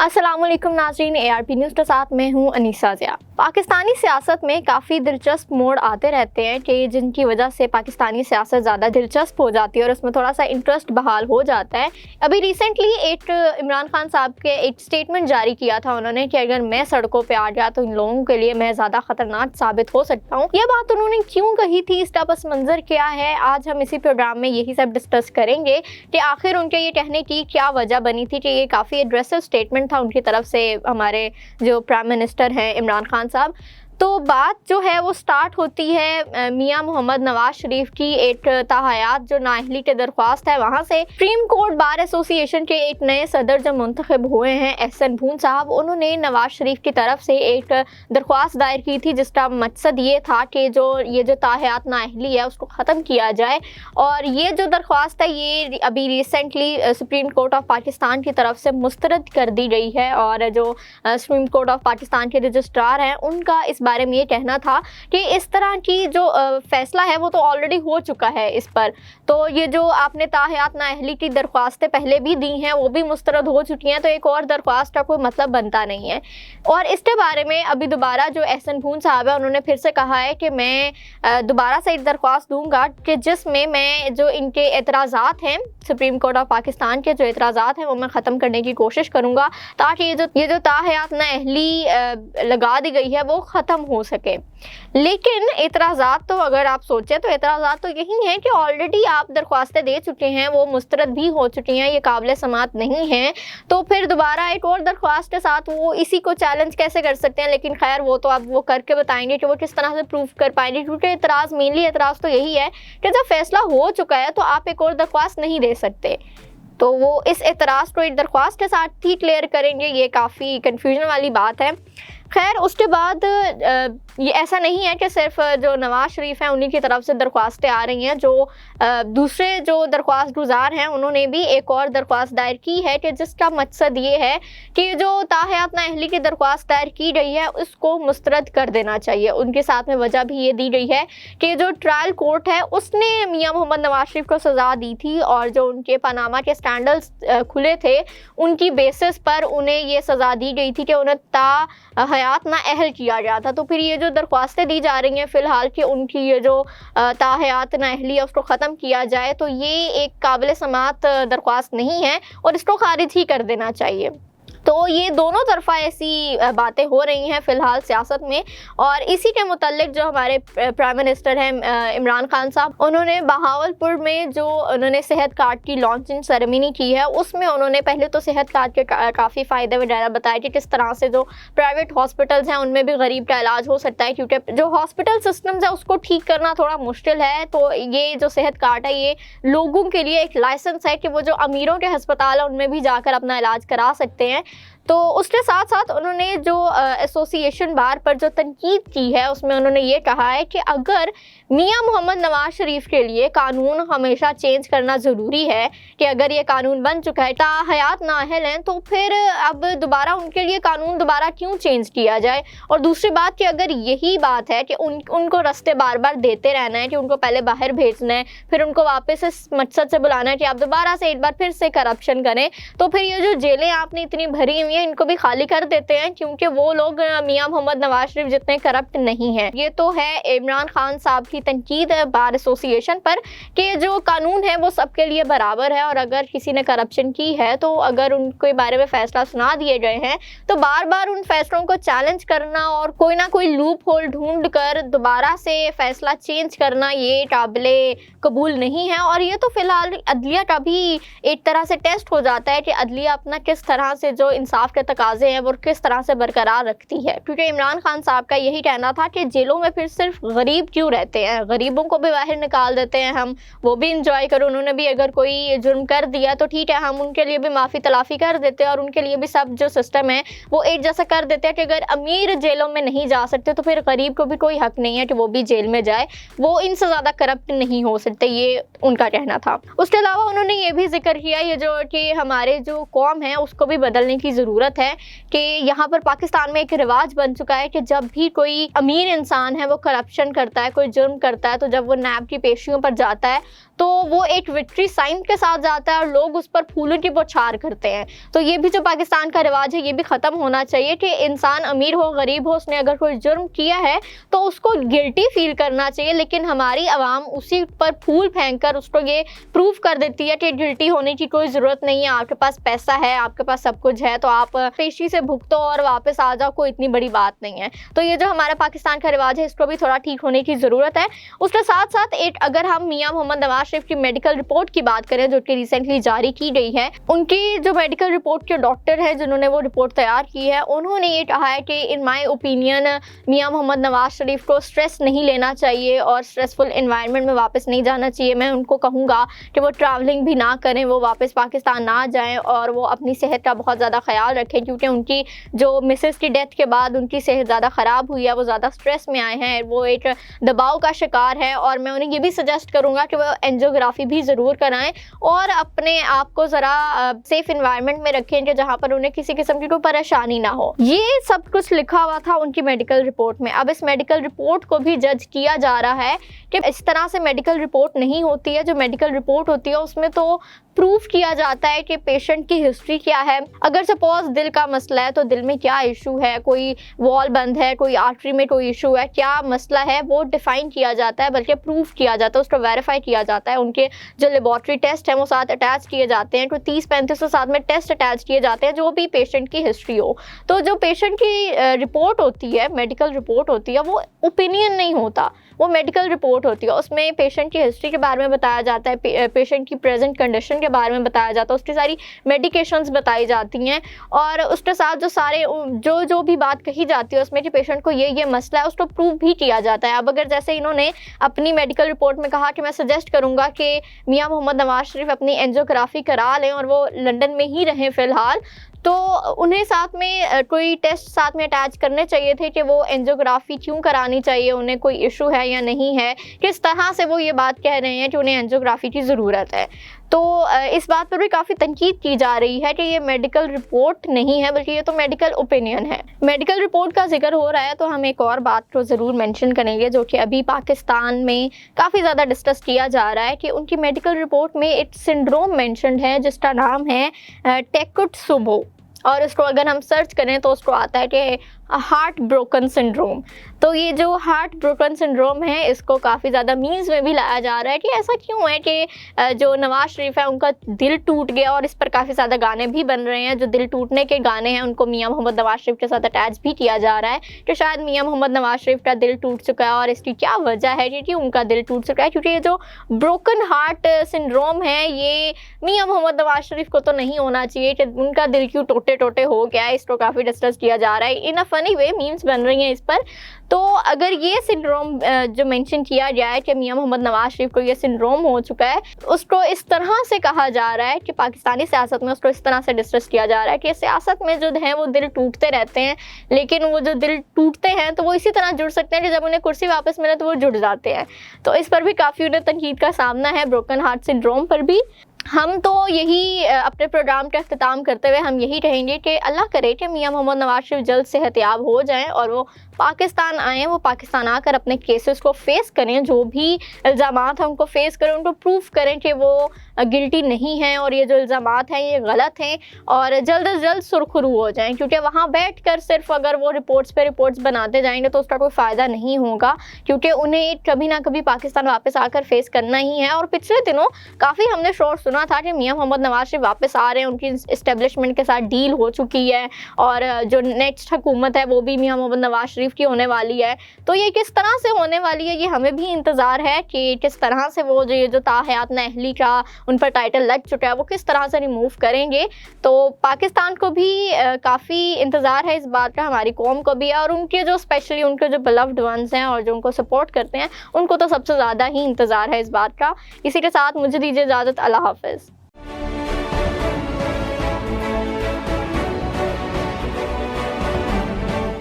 अस्सलामुअलैकुम नाज़रीन, ARP news के साथ मैं हूं अनीसा ज़िया। पाकिस्तानी सियासत में काफ़ी दिलचस्प मोड़ आते रहते हैं कि जिनकी वजह से पाकिस्तानी सियासत ज़्यादा दिलचस्प हो जाती है और उसमें थोड़ा सा इंटरेस्ट बहाल हो जाता है। अभी रिसेंटली इमरान खान साहब के एक स्टेटमेंट जारी किया था उन्होंने कि अगर मैं सड़कों पर आ गया तो इन लोगों के लिए मैं ज़्यादा ख़तरनाक साबित हो सकता हूँ। यह बात उन्होंने क्यों कही थी, इसका पस मंज़र क्या है, आज हम इसी प्रोग्राम में यही सब डिस्कस करेंगे कि आखिर उनके ये कहने की क्या वजह बनी थी कि ये काफ़ी एग्रेसिव स्टेटमेंट था उनकी तरफ से हमारे जो प्राइम मिनिस्टर हैं इमरान खान साहब। तो बात जो है वो स्टार्ट होती है मियां मोहम्मद नवाज शरीफ की एक ताहयात जो नाअहली की दरख्वास्त है वहाँ से। सुप्रीम कोर्ट बार एसोसिएशन के एक नए सदर जो मुंतखब हुए हैं एहसन भून साहब, उन्होंने नवाज शरीफ की तरफ से एक दरख्वास्त दायर की थी जिसका मकसद ये था कि ये जो ताहयात नाअहली है उसको ख़त्म किया जाए। और ये जो दरख्वास्त है ये अभी recently supreme court of Pakistan की तरफ से मुस्तरद कर दी गई है और जो सुप्रीम कोर्ट ऑफ पाकिस्तान के रजिस्ट्रार हैं उनका इस बारे में ये कहना था कि इस तरह की जो फैसला है वो तो ऑलरेडी हो चुका है इस पर। तो ये जो आपने ताहयात नाअहली की दरख्वास्तें पहले भी दी हैं वो भी मुस्तरद हो चुकी हैं, तो एक और दरख्वास्त का कोई मतलब बनता नहीं है। और इसके बारे में अभी दोबारा जो एहसन भून साहब है उन्होंने फिर से कहा है कि मैं दोबारा से एक दरख्वास्त दूंगा कि जिसमें मैं जो इनके एतराज़ात हैं सुप्रीम कोर्ट ऑफ पाकिस्तान के जो एतराज़ात हैं वो मैं ख़त्म करने की कोशिश करूँगा ताकि ये जो ताहयात नाअहली लगा दी गई है वो ख़त्म हो सके। लेकिन एतराज़ात तो अगर आप सोचें तो एतराज़ात तो यही हैं कि ऑलरेडी आप दरख्वास्तें दे चुके हैं, वो मुस्तरद भी हो चुकी हैं, ये काबिल समात नहीं हैं, तो फिर दोबारा एक और दरख्वास्त के साथ वो इसी को चैलेंज कैसे कर सकते हैं। लेकिन खैर वो तो अब वो करके बताएंगे कि वो किस तरह से प्रूव कर पाएंगे, क्योंकि एतराज़ तो यही है कि जब फैसला हो चुका है तो आप एक और दरख्वास्त नहीं दे सकते। तो वो इस एतराज़ को एक दरख्वास्त के साथ ही क्लियर करेंगे, ये काफ़ी कन्फ्यूजन वाली बात है। खैर उसके बाद ये ऐसा नहीं है कि सिर्फ जो नवाज शरीफ हैं उन्हीं की तरफ से दरख्वास्तें आ रही हैं, जो दूसरे जो दरख्वास्त गुजार हैं उन्होंने भी एक और दरख्वास्त दायर की है कि जिसका मकसद ये है कि जो ताहयात नाअहली की दरख्वास्त दायर की गई है उसको मुस्तरद कर देना चाहिए। उनके साथ में वजह भी ये दी गई है कि जो ट्रायल कोर्ट है उसने मियां मोहम्मद नवाज शरीफ को सज़ा दी थी और जो उनके पनामा के स्कैंडल्स खुले थे उनकी बेसिस पर उन्हें ये सज़ा दी गई थी कि उन्हें ताहयात नाअहल किया गया था। तो फिर ये जो दरख्वास्तें दी जा रही हैं फ़िलहाल कि उनकी ये जो ताहयात नाअहली है उसको ख़त्म किया जाए, तो ये एक काबिल समात दरख्वास्त नहीं है और इसको खारिज ही कर देना चाहिए। तो ये दोनों तरफा ऐसी बातें हो रही हैं फ़िलहाल सियासत में। और इसी के मुतल्लिक जो हमारे प्राइम मिनिस्टर हैं इमरान खान साहब, उन्होंने बहावलपुर में जो उन्होंने सेहत कार्ड की लॉन्चिंग सेरेमनी की है उसमें उन्होंने पहले तो सेहत कार्ड के काफ़ी फ़ायदे वगैरह बताए कि किस तरह से जो प्राइवेट हॉस्पिटल्स हैं उनमें भी गरीब का इलाज हो सकता है, क्योंकि जो हॉस्पिटल सिस्टम्स है उसको ठीक करना थोड़ा मुश्किल है। तो ये जो सेहत कार्ड है ये लोगों के लिए एक लाइसेंस है कि वो जो अमीरों के अस्पताल है उनमें भी जाकर अपना इलाज करा सकते हैं। तो उसके साथ साथ उन्होंने जो एसोसिएशन बार पर जो तनकीद की है उसमें उन्होंने ये कहा है कि अगर मियां मोहम्मद नवाज शरीफ के लिए कानून हमेशा चेंज करना ज़रूरी है कि अगर ये कानून बन चुका है ताहयात नाअहल हैं तो फिर अब दोबारा उनके लिए कानून दोबारा क्यों चेंज किया जाए। और दूसरी बात कि अगर यही बात है कि उनको रास्ते बार बार देते रहना है कि उनको पहले बाहर भेजना है फिर उनको वापस इस मकसद से बुलाना है कि आप दोबारा से एक बार फिर से करप्शन करें, तो फिर ये जो जेलें आपने इतनी भरी हुई हैं इनको भी खाली कर देते हैं, क्योंकि वो लोग मियां मोहम्मद नवाज शरीफ जितने करप्ट नहीं हैं। ये तो है इमरान खान साहब की तनकीद है बार एसोसिएशन पर कि जो कानून है वो सबके लिए बराबर है और अगर किसी ने करप्शन की है तो अगर उनके बारे में फैसला सुना दिए गए हैं तो बार बार उन फैसलों को चैलेंज करना और कोई ना कोई लूप होल ढूंढ कर दोबारा से फैसला चेंज करना ये काबिले कबूल नहीं है। और ये तो फिलहाल अदलिया का भी एक तरह से टेस्ट हो जाता है कि अदलिया अपना किस तरह से जो इंसाफ के तकाजे हैं वो किस तरह से बरकरार रखती है, क्योंकि इमरान खान साहब का यही कहना था कि जेलों में फिर सिर्फ गरीब क्यों रहते हैं, गरीबों को भी बाहर निकाल देते हैं, हम वो भी इंजॉय करो, उन्होंने भी अगर कोई जुर्म कर दिया तो ठीक है हम उनके लिए भी माफ़ी तलाफ़ी कर देते हैं और उनके लिए भी सब जो सिस्टम है वो एक जैसा कर देते हैं कि अगर अमीर जेलों में नहीं जा सकते तो फिर गरीब को भी कोई हक नहीं है कि वो भी जेल में जाए, वो इनसे ज़्यादा करप्ट नहीं हो सकते, ये उनका कहना था। उसके अलावा उन्होंने ये भी जिक्र किया ये जो कि हमारे जो कौम है उसको भी बदलने की ज़रूरत है कि यहाँ पर पाकिस्तान में एक रिवाज बन चुका है कि जब भी कोई अमीर इंसान है वो करप्शन करता है, कोई जुर्म करता है, तो जब वो नैब की पेशियों पर जाता है तो वो एक विक्ट्री साइन के साथ जाता है और लोग उस पर फूलों की बौछार करते हैं। तो ये भी जो पाकिस्तान का रिवाज है ये भी ख़त्म होना चाहिए कि इंसान अमीर हो गरीब हो, उसने अगर कोई जुर्म किया है तो उसको गिल्टी फील करना चाहिए, लेकिन हमारी आवाम उसी पर फूल फेंक कर उसको ये प्रूव कर देती है कि गिल्टी होने की कोई ज़रूरत नहीं है, आपके पास पैसा है, आपके पास सब कुछ है, तो आप पेशी से भुगतो और वापस आ जाओ, कोई इतनी बड़ी बात नहीं है। तो ये जो हमारा पाकिस्तान का रिवाज है इसको भी थोड़ा ठीक होने की ज़रूरत है। उसके साथ साथ एक अगर हम मियां मोहम्मद नवाज शरीफ की मेडिकल रिपोर्ट की बात करें जो कि रिसेंटली जारी की गई है, उनकी जो मेडिकल रिपोर्ट के डॉक्टर हैं जिन्होंने वो रिपोर्ट तैयार की है, उन्होंने ये कहा है कि इन माय ओपिनियन मियां मोहम्मद नवाज शरीफ को स्ट्रेस नहीं लेना चाहिए और स्ट्रेसफुल एनवायरनमेंट में वापस नहीं जाना चाहिए। मैं उनको कहूँगा कि वो ट्रैवलिंग भी ना करें, वो वापस पाकिस्तान ना जाएं और वो अपनी सेहत का बहुत ज़्यादा ख्याल रखें, क्योंकि उनकी जो मिसेस की डेथ के बाद उनकी सेहत ज़्यादा ख़राब हुई है, वो ज़्यादा स्ट्रेस में आए हैं, वो एक दबाव का शिकार है। और मैं उन्हें ये भी सजेस्ट करूँगा कि वो एंजियोग्राफी भी ज़रूर कराएं और अपने आप को ज़रा सेफ इन्वायरमेंट में रखें कि जहाँ पर उन्हें किसी किस्म की कोई परेशानी ना हो। ये सब कुछ लिखा हुआ था उनकी मेडिकल रिपोर्ट में। अब इस मेडिकल रिपोर्ट को भी जज किया जा रहा है कि इस तरह से मेडिकल रिपोर्ट नहीं होती है। जो मेडिकल रिपोर्ट होती है उसमें तो प्रूफ किया जाता है कि पेशेंट की हिस्ट्री क्या है। अगर सपोज दिल का मसला है तो दिल में क्या इशू है, कोई वॉल बंद है, कोई आर्टरी में कोई इशू है, क्या मसला है, वो डिफाइन किया जाता है, बल्कि प्रूफ किया जाता है, उसको वेरीफाई किया जाता है। उनके जो लेबॉर्ट्री टेस्ट हैं वो साथ अटैच किए जाते हैं, कोई 30-35 साथ में टेस्ट अटैच किए जाते हैं, जो भी पेशेंट की हिस्ट्री हो। तो जो पेशेंट की रिपोर्ट होती है, मेडिकल रिपोर्ट होती है, वो ओपिनियन नहीं होता, वो मेडिकल रिपोर्ट होती है। उसमें पेशेंट की हिस्ट्री के बारे में बताया जाता है, पेशेंट की प्रेजेंट कंडीशन के बारे में बताया जाता है, उसकी सारी मेडिकेशंस बताई जाती हैं और उसके साथ जो सारे जो भी बात कही जाती है उसमें कि पेशेंट को ये मसला है उसको प्रूव भी किया जाता है। अब अगर जैसे इन्होंने अपनी मेडिकल रिपोर्ट में कहा कि मैं सजेस्ट करूंगा कि मियां मोहम्मद नवाज शरीफ अपनी एंजियोग्राफी करा लें और वो लंदन में ही रहें फ़िलहाल, तो उन्हें साथ में कोई टेस्ट साथ में अटैच करने चाहिए थे कि वो एंजियोग्राफी क्यों करानी चाहिए, उन्हें कोई इशू है या नहीं है, किस तरह से वो ये बात कह रहे हैं कि उन्हें एंजियोग्राफी की ज़रूरत है। तो इस बात पर भी काफ़ी तनकीद की जा रही है कि ये मेडिकल रिपोर्ट नहीं है बल्कि ये तो मेडिकल ओपिनियन है। मेडिकल रिपोर्ट का जिक्र हो रहा है तो हम एक और बात को ज़रूर मेंशन करेंगे जो कि अभी पाकिस्तान में काफ़ी ज़्यादा डिस्कस किया जा रहा है कि उनकी मेडिकल रिपोर्ट में एक सिंड्रोम मेंशन्ड है जिसका नाम है टेकुत्सुबो, और इसको अगर हम सर्च करें तो उसको आता है कि हार्ट ब्रोकन सिंड्रोम। तो ये जो हार्ट ब्रोकन सिंड्रोम है इसको काफ़ी ज़्यादा मीम्स में भी लाया जा रहा है कि ऐसा क्यों है कि जो नवाज शरीफ है उनका दिल टूट गया, और इस पर काफ़ी ज़्यादा गाने भी बन रहे हैं। जो दिल टूटने के गाने हैं उनको मियां मोहम्मद नवाज शरीफ के साथ अटैच भी किया जा रहा है कि शायद मियां मोहम्मद नवाज शरीफ का दिल टूट चुका है और इसकी क्या वजह है क्योंकि उनका दिल टूट चुका है, क्योंकि ये जो ब्रोकन हार्ट सिंड्रोम है ये मियां मोहम्मद नवाज शरीफ को तो नहीं होना चाहिए कि उनका दिल क्यों टोटे टोटे हो गया है। इसको काफ़ी डिस्कस किया जा रहा है, इन अ फनी वे मीम्स बन रही हैं इस पर। तो अगर ये सिंड्रोम जो मेंशन किया गया है कि मियां मोहम्मद नवाज शरीफ को ये सिंड्रोम हो चुका है, उसको इस तरह से कहा जा रहा है कि पाकिस्तानी सियासत में उसको इस तरह से डिस्कस किया जा रहा है कि सियासत में जो है वो दिल टूटते रहते हैं, लेकिन वो जो दिल टूटते हैं तो वो इसी तरह जुड़ सकते हैं कि जब उन्हें कुर्सी वापस मिले तो वो जुड़ जाते हैं। तो इस पर भी काफ़ी उन्हें तनकीद का सामना है, ब्रोकन हार्ट सिंड्रोम पर भी। हम तो यही अपने प्रोग्राम का इख्तिताम करते हुए हम यही कहेंगे कि अल्लाह करे कि मियां मोहम्मद नवाज शरीफ जल्द सेहतयाब हो जाएं और वो पाकिस्तान आएँ, वो पाकिस्तान आकर अपने केसेस को फेस करें, जो भी इल्ज़ामात हैं उनको फेस करें, उनको प्रूफ करें कि वो गिल्टी नहीं हैं और ये जो इल्ज़ामात हैं ये गलत हैं, और जल्द अज जल्द सुरखरू हो जाएं। क्योंकि वहाँ बैठकर सिर्फ अगर वो रिपोर्ट्स पे रिपोर्ट्स बनाते जाएंगे तो उसका कोई फ़ायदा नहीं होगा, क्योंकि उन्हें कभी ना कभी पाकिस्तान वापस आकर फेस करना ही है। और पिछले दिनों काफ़ी हमने शोर सुना था कि मियां मोहम्मद नवाज शरीफ वापस आ रहे हैं, उनकी इस्टेब्लिशमेंट के साथ डील हो चुकी है और जो नेक्स्ट हुकूमत है वो भी मियां मोहम्मद नवाज शरीफ की होने वाली है। तो ये किस तरह से होने वाली है ये हमें भी इंतज़ार है कि किस तरह से वो जो ताहयात अहली का उन पर टाइटल लग चुका है वो किस तरह से रिमूव करेंगे। तो पाकिस्तान को भी काफ़ी इंतज़ार है इस बात का, हमारी कौम को भी है, और उनके जो स्पेशली उनके जो बिलव्ड वंस हैं और जो उनको सपोर्ट करते हैं उनको तो सबसे ज़्यादा ही इंतज़ार है इस बात का। इसी के साथ मुझे दीजिए इजाज़त, अल्लाह हाफ़िज़।